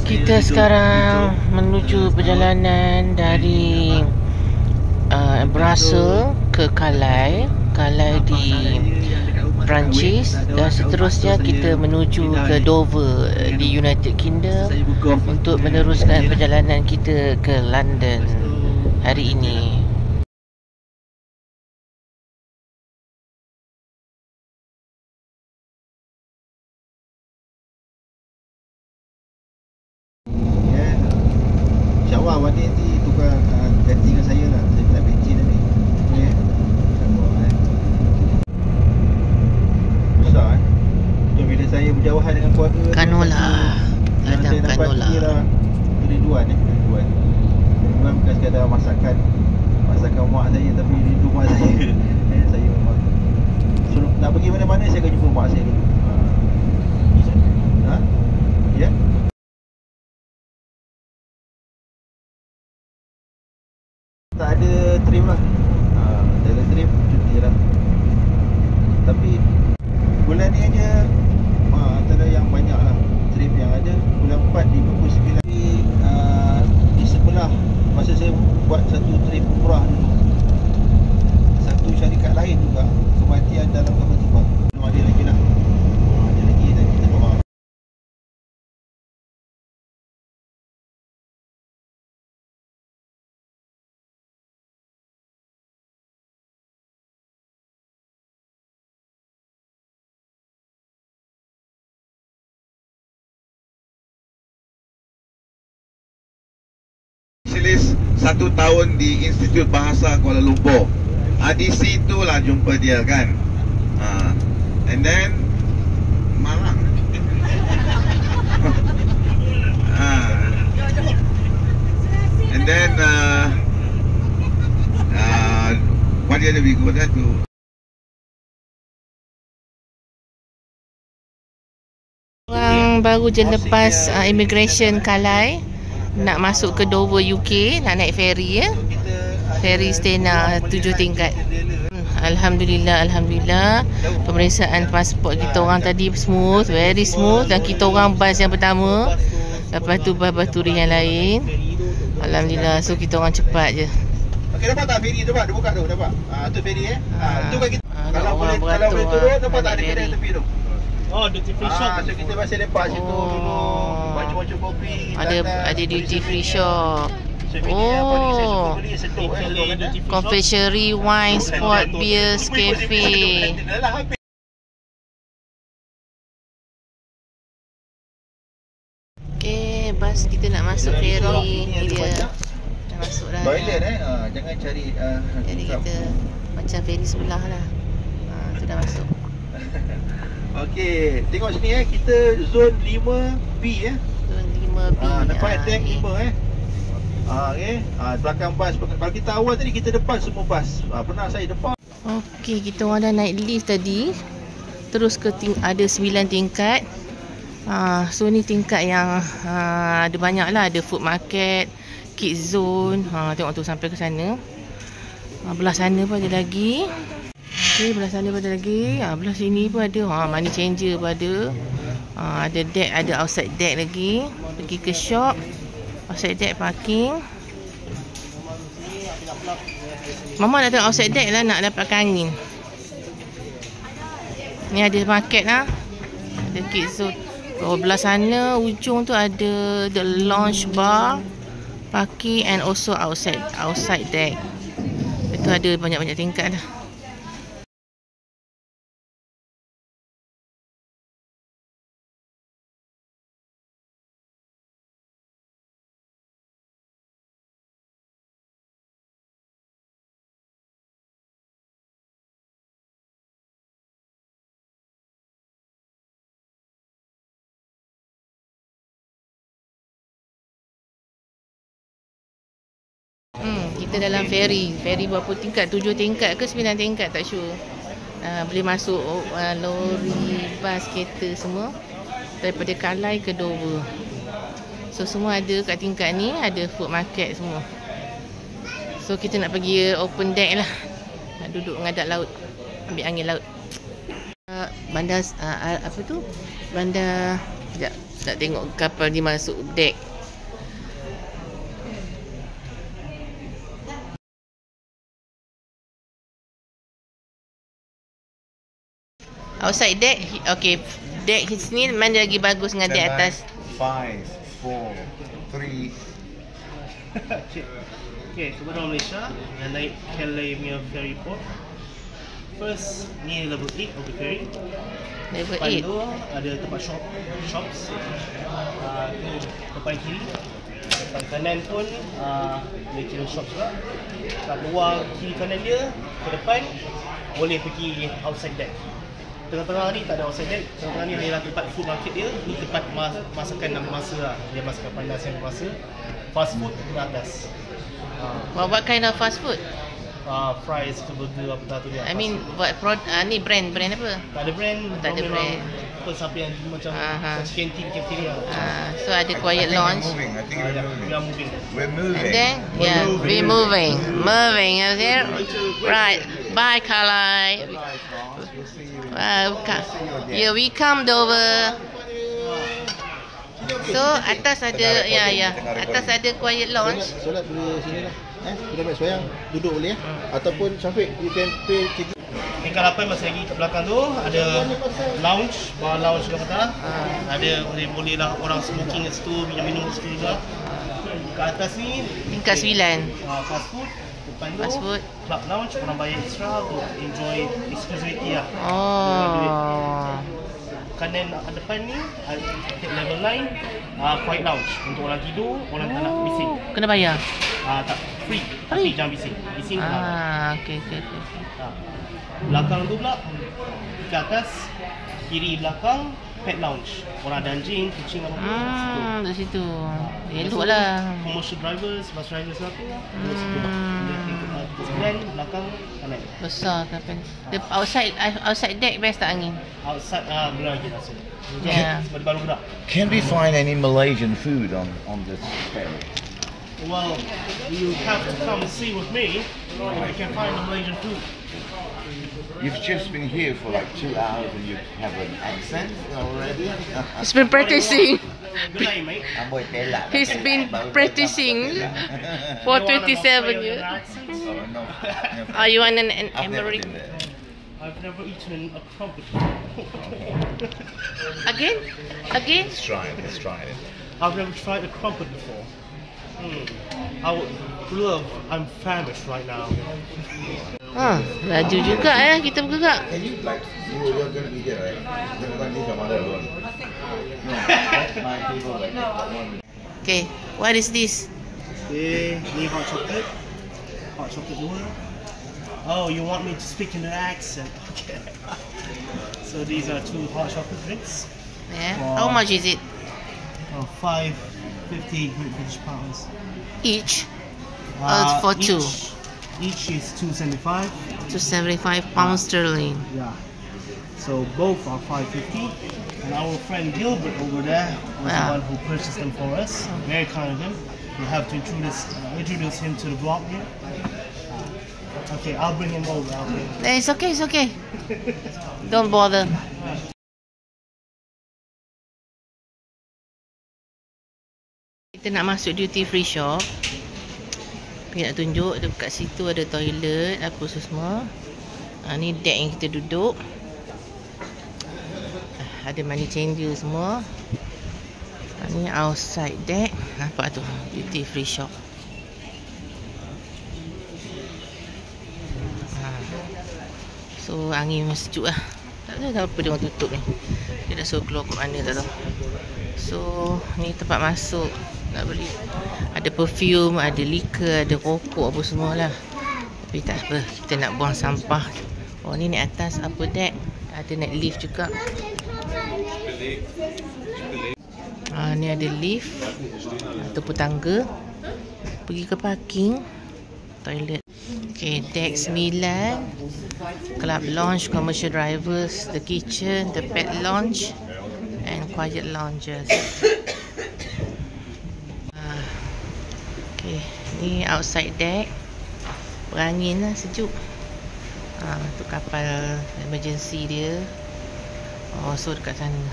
Kita sekarang menuju perjalanan dari Brussels ke Calais di Perancis, dan seterusnya kita menuju ke Dover di United Kingdom untuk meneruskan perjalanan kita ke London hari ini. Syawal Wadid nanti tukar ganti dengan saya lah. Saya minta bensin tadi. Okey. Besar Itu bila saya berjauhan dengan keluarga Canola. Ladang canola. Kerinduan kerinduan. Kerinduan bukan sekadar masakan mak saya, tapi rindu mak saya. Saya memang nak pergi mana-mana saya akan jumpa mak saya dulu. Ya? Tak ada trim lah. Tak ada trim, cuti lah. Tapi bulan ni aja antara yang banyak lah trim yang ada. Bulan 4 di pukul 9. Di sebelah masa saya buat satu trim umrah dulu, satu syarikat lain juga kematian dalam kapal terbang. Belum ada lagi lah. Ada lagi dan kita bawa. Spesialis 1 tahun di Institut Bahasa Kuala Lumpur. Di situ lah jumpa dia kan. And then Malang. And then what the other we go there to? Orang baru je lepas immigration Calais, nak masuk ke Dover UK, nak naik ferry ya. Ferry Stena 7 tingkat. Alhamdulillah pemeriksaan pasport kita orang tadi smooth, very smooth, dan kita orang bas yang pertama. Lepas tu bas turi yang lain. Alhamdulillah, so kita orang cepat je. Okey, dapat tak ferry tu Pak? Dia buka tu, dapat. Tu ferry tu kan kita. Kalau boleh turun dapat tak ada kedai tepi tu. Oh, duty free shop. So kita masih lepak situ dulu, macam-macam kopi. Ada duty free shop. Oh, confectionery, wine, sport, beers, cafe. Okay, bas kita nak masuk ferry. Dia dah masuk dah. Toilet jangan cari ferry kita macam ferry sebelah lah. Tu dah masuk. Okey, tengok sini kita zon 5B Zon 5B. Nampak deck 5 okey. Belakang bas. Kalau kita awal tadi kita depan semua bas. Pernah saya depan. Okey, kita orang dah naik lift tadi. Terus ke ada 9 tingkat. So ni tingkat yang ada banyak lah. Ada food market, kids zone. Tengok tu sampai ke sana. Belah sana pun ada lagi. Okey, belah sana pun ada lagi. Belah sini pun ada. Money changer pun ada. Ada deck, ada outside deck lagi. Pergi ke shop. Outside deck parking. Mama nak tengok outside deck lah, nak dapatkan angin. Ni ada market lah. Ada kids zone. Belah sana ujung tu ada the lounge bar, parking and also outside deck. Itu ada banyak-banyak tingkat dah. Kita dalam ferry berapa tingkat? 7 tingkat ke 9 tingkat, tak sure. Boleh masuk lori, bas, kereta semua daripada Calais ke Dover. So semua ada kat tingkat ni, ada food market semua. So kita nak pergi open deck lah. Nak duduk menghadap laut, ambil angin laut. Bandar apa tu? Bandar, sekejap, Nak tengok kapal ni masuk deck. Outside deck, okay. Deck sini mana lagi bagus dengan deck atas? 5, 4, 3. Okay, kepada orang Malaysia yang naik Calais punya ferry port. First, ni level 8 of the ferry. Level Depan 8. tu ada tempat shops. Tu depan kiri. Depan kanan pun dia kira shop juga. Kat luar kiri kanan dia ke depan boleh pergi outside deck. Tengah-tengah ni tak ada outside deck. Tengah-tengah ni hanyalah tempat food market dia. Ni tempat masakan yang bermasa lah. Dia masakan panas yang bermasa. Fast food ke atas. What kind of fast food? Fries ke burger apa tak tu dia. I mean, buat ni brand apa? Tak ada brand. Tak ada memang brand. Apa siapa yang macam canteen cafeteria. So ada quiet lounge. I think we're moving. We are moving. We're moving. And then, yeah, we're moving. Moving, okay? Right. Bye, Kalai. Yeah, we come over. So, atas ada, atas ada quiet lounge. Solat boleh sini lah. Kita ambil semayang, duduk boleh. Ataupun Syafiq, you can pay ticket. Tingkat 8 masih lagi kat belakang tu ada lounge, bar lounge kat atas. Ada boleh lah orang smoking kat situ, minum kat situ juga. Kat atas ni Tingkat 9. fast food. Depan tu Fast food. club lounge, orang bayar extra untuk enjoy exclusivity lah. Oh. Kanan depan ni level 9 quiet lounge untuk orang tidur, orang tak nak bising. Kena bayar? Tak, free. Tapi jangan bising. Bising Okay. Belakang tu pula ke atas, kiri belakang pet lounge. Orang ada anjing, kucing apa-apa. Di situ. Elok lah. Commercial drivers, bus drivers apa. Sebelah belakang kanan. Besar kan. Outside deck best tak angin? Outside belah lagi masuk. Yeah. Sebab dia baru gerak. Can we find any Malaysian food on this ferry? Well, you have to come and see with me if you can find the Malaysian food. You've just been here for like 2 hours and you have an accent already? He's been practicing. Good night, mate. He's been practicing for 27 years. Oh, you want an American? I've never eaten a crumpet. Again? Let's try it. I've never tried a crumpet before. I would love. I'm famished right now. Laju juga kita bergerak. Can you you're going to be here, right? You're going to leave your mother alone. No, that's my people like one. Okay, what is this? Okay, need hot chocolate. Hot chocolate water. Oh, you want me to speak in an accent? Okay. So these are 2 hot chocolate drinks. Yeah. How much is it? 5.50 British pounds. Each? For 2? Each is 2.75. 275 pounds sterling. Yeah. So both are 5.50. And our friend Gilbert over there was the one who purchased them for us. Very kind of him. We have to introduce him to the vlog here. Okay, I'll bring him over. It's okay. Don't bother. Kita nak masuk duty free shop. Kita nak tunjuk dekat situ ada toilet apa semua. Ni deck yang kita duduk. Ada money changer semua. Ni outside deck. Nampak tu duty free shop. So angin memang sejuk lah. Tak tahu kenapa dia orang tutup ni. Dia dah suruh keluar ke mana tak tahu. So ni tempat masuk. Nak beli. Ada perfume, ada liquor, ada rokok apa semualah. Tapi tak apa, kita nak buang sampah. Oh ni naik atas apa deck. Ada naik lift juga. Ni ada lift ataupun tangga. Pergi ke parking. Toilet. Okay, deck 9. Club lounge, commercial drivers, the kitchen, the pet lounge and quiet lounges. Okay, ni outside deck. Berangin lah, sejuk. Tu kapal emergency dia. So dekat sana.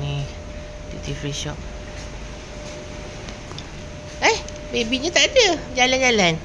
Ni Duty free shop. Babynya tak ada. Jalan-jalan.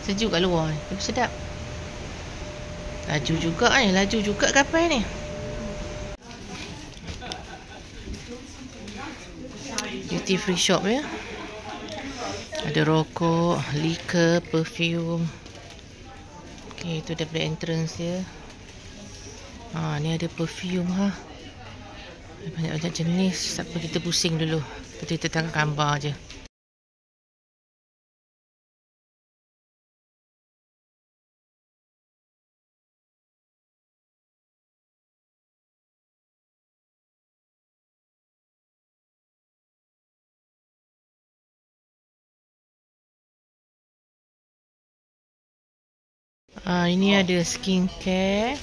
Sejuk kat luar. Tapi sedap. Laju juga laju juga kapal ni. Duty free shop ya. Ada rokok, liquor, perfume. Okey, itu daripada entrance dia. Ni ada perfume Banyak-banyak jenis. Tak apa kita pusing dulu. Kita tengok gambar je. Ini ada skincare.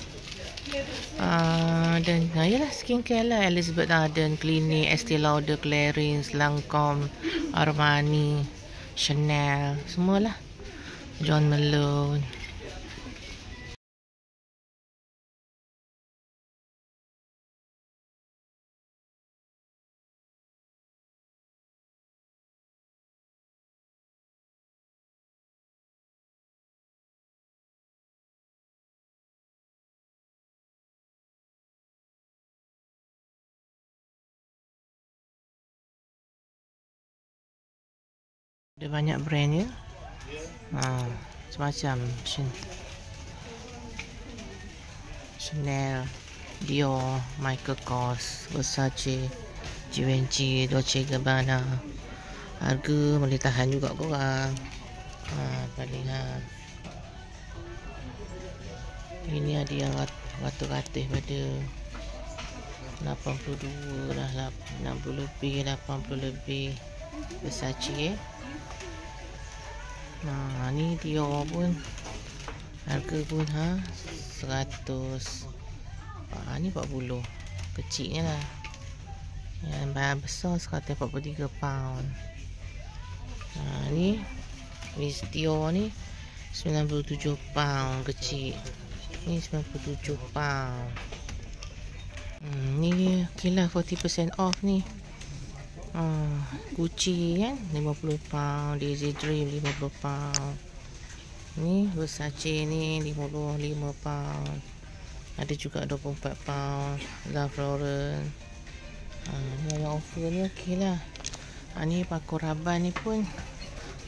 Dan yalah skincare lah. Elizabeth Arden, Clinique, Estee Lauder, Clarins, Lancome, Armani, Chanel, semualah. John Malone. Ada banyak brand ya. Macam-macam. Chanel, Dior, Michael Kors, Versace, Givenchy, Dolce & Gabbana. Harga boleh tahan juga korang. Palingan. Ini ada yang ratus-ratus pada 82 lah, 60 lebih, 80 lebih. Versace ni Dior pun harga pun 100. Ni 40. Kecilnya lah. Yang besar 143 pound. Ni Miss Dior ni 97 pound kecil. Ni 97 pound. Ni okey lah, 40% off ni. Gucci kan 50 pound, Daisy Dream 50 pound. Ni Versace ni 55 pound. Ada juga 24 pound. Ralph Lauren. Ni yang offer ni okey lah. Ni Paco Rabanne ni pun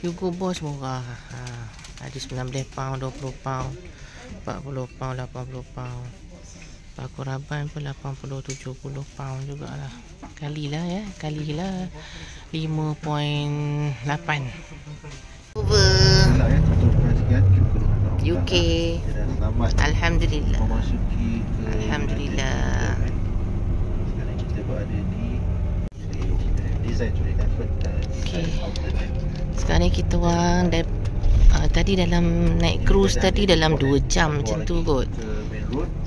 Hugo Boss murah. Ada 19 pound, 20 pound, 40 pound, 80 pound. Paco Rabanne pun 80-70 pound jugalah. Kalilah 5.8. Over UK. Alhamdulillah. Alhamdulillah. Sekarang kita berada di design sudah dapat. Okey. Sekarang ni kita orang tadi dalam naik cruise tadi dalam 2 jam macam tu kot.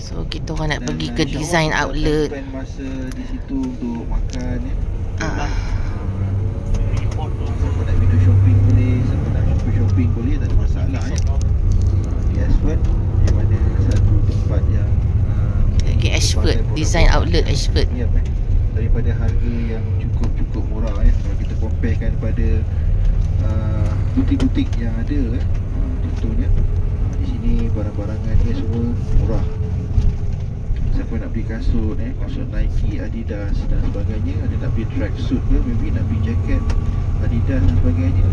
So kita orang nak pergi ke design outlet. Masa di situ untuk makan ya. Siapa nak window shopping boleh, siapa nak shopping boleh, tak ada masalah ya. Di Ashford, di mana satu tempat yang lagi Ashford, design outlet Ashford. Ya, daripada harga yang cukup murah ya. Kalau kita comparekan pada butik-butik yang ada contohnya di sini barang-barangannya semua murah. Siapa nak beli kasut kasut Nike, Adidas dan sebagainya, ada nak beli tracksuit ke, maybe nak beli jaket Adidas dan sebagainya,